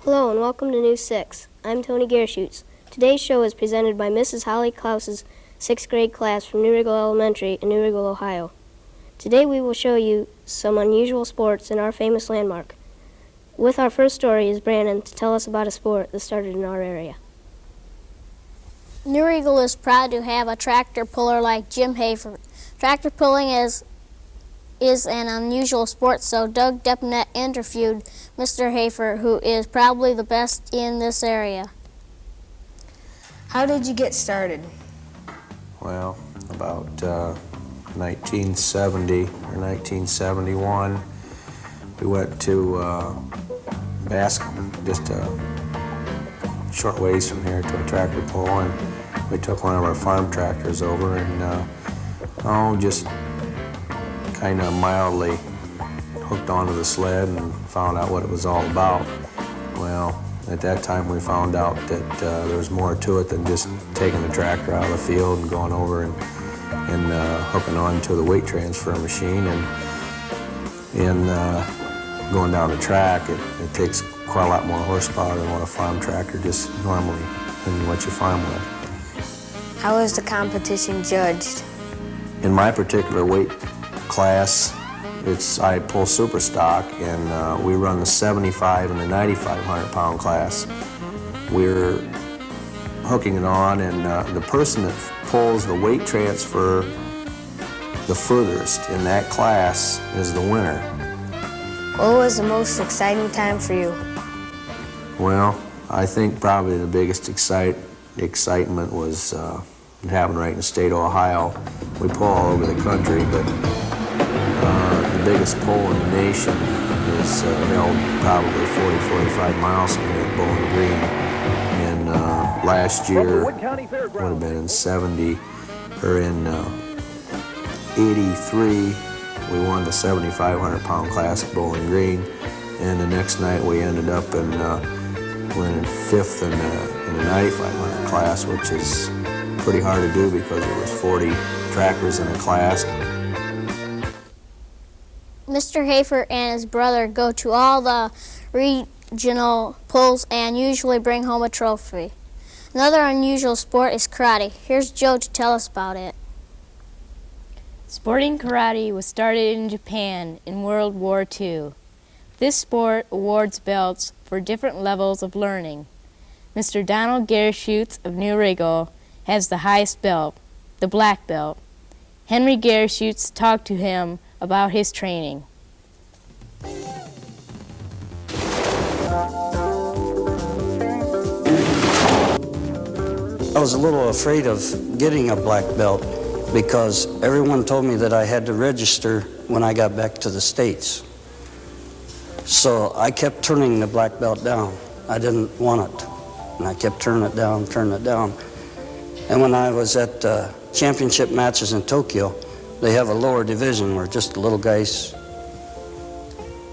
Hello and welcome to News 6. I'm Tony Gershutz. Today's show is presented by Mrs. Holly Klaus's 6th grade class from Riegal Elementary in Riegal, Ohio. Today we will show you some unusual sports in our famous landmark. With our first story is Brandon to tell us about a sport that started in our area. New Riegal is proud to have a tractor puller like Jim Hafer. Tractor pulling is an unusual sport, so Doug Depnet interviewed Mr. Hafer, who is probably the best in this area. How did you get started? Well, about 1970 or 1971, we went to just a short ways from here to a tractor pull, and we took one of our farm tractors over and just kind of mildly hooked onto the sled and found out what it was all about. Well, at that time we found out that there was more to it than just taking the tractor out of the field and going over and hooking on to the weight transfer machine and going down the track. It takes quite a lot more horsepower than what a farm tractor just normally can let you farm with. How is the competition judged? In my particular weight class, I pull super stock, and we run the 75 and the 9,500 pound class. We're hooking it on, and the person that pulls the weight transfer the furthest in that class is the winner. What was the most exciting time for you? Well, I think probably the biggest excitement was it happened right in the state of Ohio. We pull all over the country, but the biggest pull in the nation is held probably 40-45 miles from here at Bowling Green. And last year would have been in 70 or in 83. We won the 7,500 pound class at Bowling Green, and the next night we ended up winning 5th in the 9,500 class, which is pretty hard to do because there was 40 tractors in a class. Mr. Hafer and his brother go to all the regional pulls and usually bring home a trophy. Another unusual sport is karate. Here's Joe to tell us about it. Sporting karate was started in Japan in World War II. This sport awards belts for different levels of learning. Mr. Donald Gershutz of New Riegal has the highest belt, the black belt. Henry Gershutz talked to him about his training. I was a little afraid of getting a black belt because everyone told me that I had to register when I got back to the States. So I kept turning the black belt down. I didn't want it. And I kept turning it down. And when I was at championship matches in Tokyo, they have a lower division where just the little guys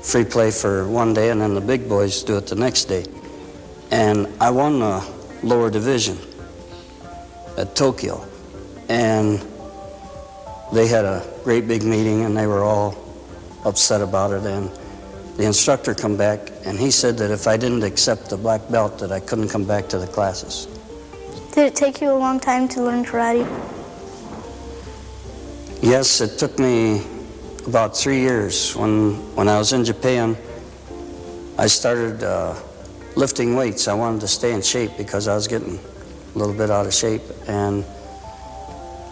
free play for one day and then the big boys do it the next day. And I won the lower division at Tokyo. And they had a great big meeting and they were all upset about it. And the instructor come back and he said that if I didn't accept the black belt that I couldn't come back to the classes. Did it take you a long time to learn karate? Yes, it took me about 3 years. When I was in Japan, I started lifting weights. I wanted to stay in shape because I was getting a little bit out of shape. And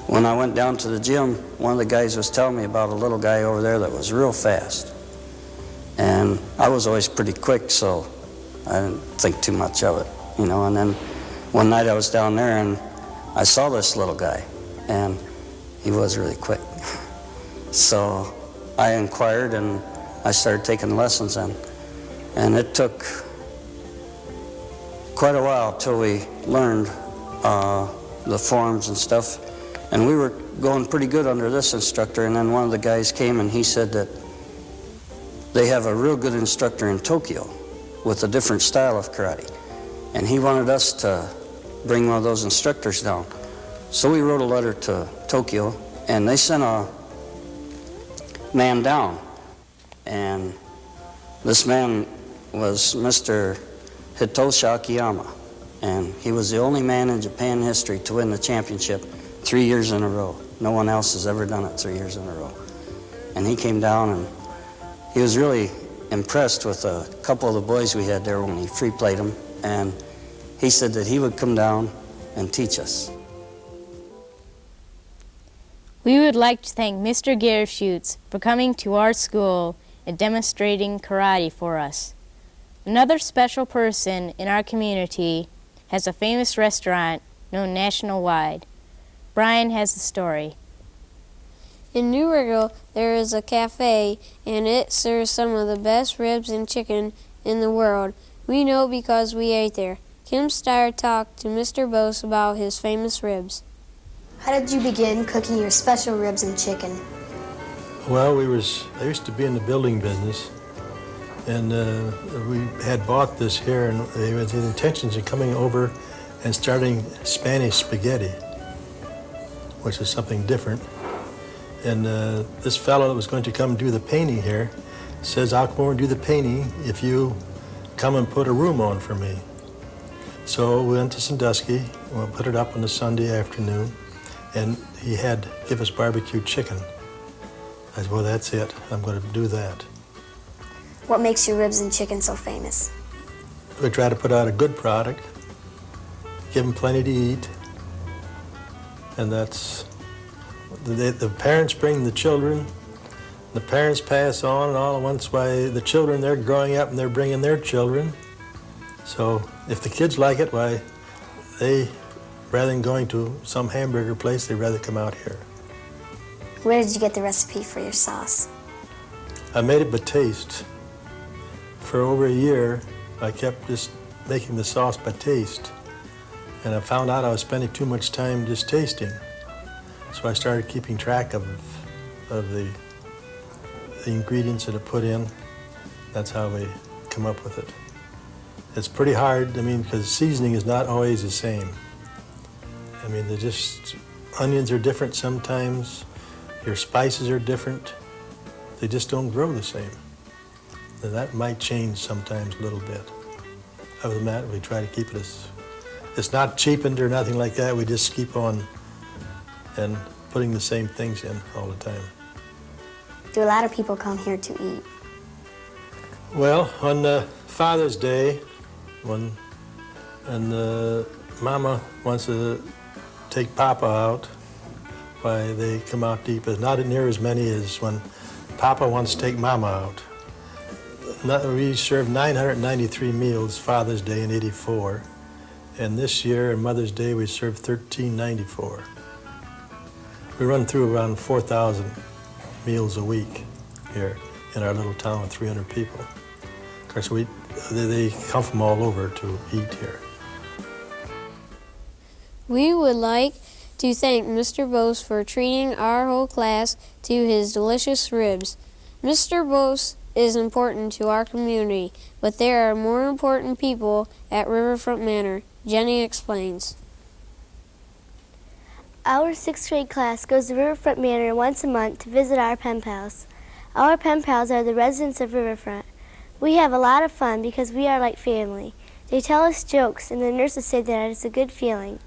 when I went down to the gym, one of the guys was telling me about a little guy over there that was real fast. And I was always pretty quick, so I didn't think too much of it, you know. And then one night I was down there and I saw this little guy, and he was really quick. So I inquired and I started taking lessons then. And it took quite a while till we learned the forms and stuff. And we were going pretty good under this instructor, and then one of the guys came and he said that they have a real good instructor in Tokyo with a different style of karate. And he wanted us to bring one of those instructors down. So we wrote a letter to Tokyo, and they sent a man down. And this man was Mr. Hitoshi Akiyama. And he was the only man in Japan history to win the championship 3 years in a row. No one else has ever done it 3 years in a row. And he came down and he was really impressed with a couple of the boys we had there when he free played them. And he said that he would come down and teach us. We would like to thank Mr. Gershutz for coming to our school and demonstrating karate for us. Another special person in our community has a famous restaurant known nationwide. Brian has the story. In New Riegal, there is a cafe, and it serves some of the best ribs and chicken in the world. We know because we ate there. Kim Steyer talked to Mr. Bose about his famous ribs. How did you begin cooking your special ribs and chicken? Well, I used to be in the building business, and we had bought this here, and they had the intentions of coming over and starting Spanish spaghetti, which is something different. And this fellow that was going to come do the painting here says, I'll come over and do the painting if you come and put a room on for me. So we went to Sandusky, we'll put it up on a Sunday afternoon, and he had to give us barbecue chicken. I said, well, that's it. I'm going to do that. What makes your ribs and chicken so famous? We try to put out a good product, give them plenty to eat, and that's, the parents bring the children, the parents pass on, and all at once, why, the children, they're growing up and they're bringing their children. So if the kids like it, why, they, rather than going to some hamburger place, they'd rather come out here. Where did you get the recipe for your sauce? I made it by taste. For over a year, I kept just making the sauce by taste. And I found out I was spending too much time just tasting. So I started keeping track of the ingredients that I put in. That's how we come up with it. It's pretty hard, because seasoning is not always the same. They're just, onions are different sometimes, your spices are different. They just don't grow the same. And that might change sometimes a little bit. Other than that, we try to keep it it's not cheapened or nothing like that. We just keep on and putting the same things in all the time. Do a lot of people come here to eat? Well, on Father's Day, Mama wants to take Papa out, why they come out to eat, but not near as many as when Papa wants to take Mama out. We served 993 meals Father's Day in '84, and this year, on Mother's Day, we served 1394. We run through around 4,000 meals a week here in our little town with 300 people. Of course, they come from all over to eat here. We would like to thank Mr. Bose for treating our whole class to his delicious ribs. Mr. Bose is important to our community, but there are more important people at Riverfront Manor. Jenny explains. Our 6th grade class goes to Riverfront Manor once a month to visit our pen pals. Our pen pals are the residents of Riverfront. We have a lot of fun because we are like family. They tell us jokes, and the nurses say that it's a good feeling.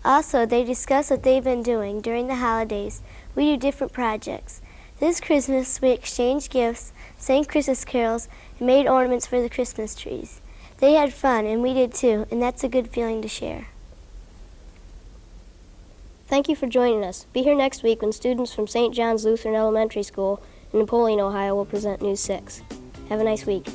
Also, they discuss what they've been doing during the holidays. We do different projects. This Christmas, we exchanged gifts, sang Christmas carols, and made ornaments for the Christmas trees. They had fun, and we did too, and that's a good feeling to share. Thank you for joining us. Be here next week when students from St. John's Lutheran Elementary School in Napoleon, Ohio will present News 6. Have a nice week.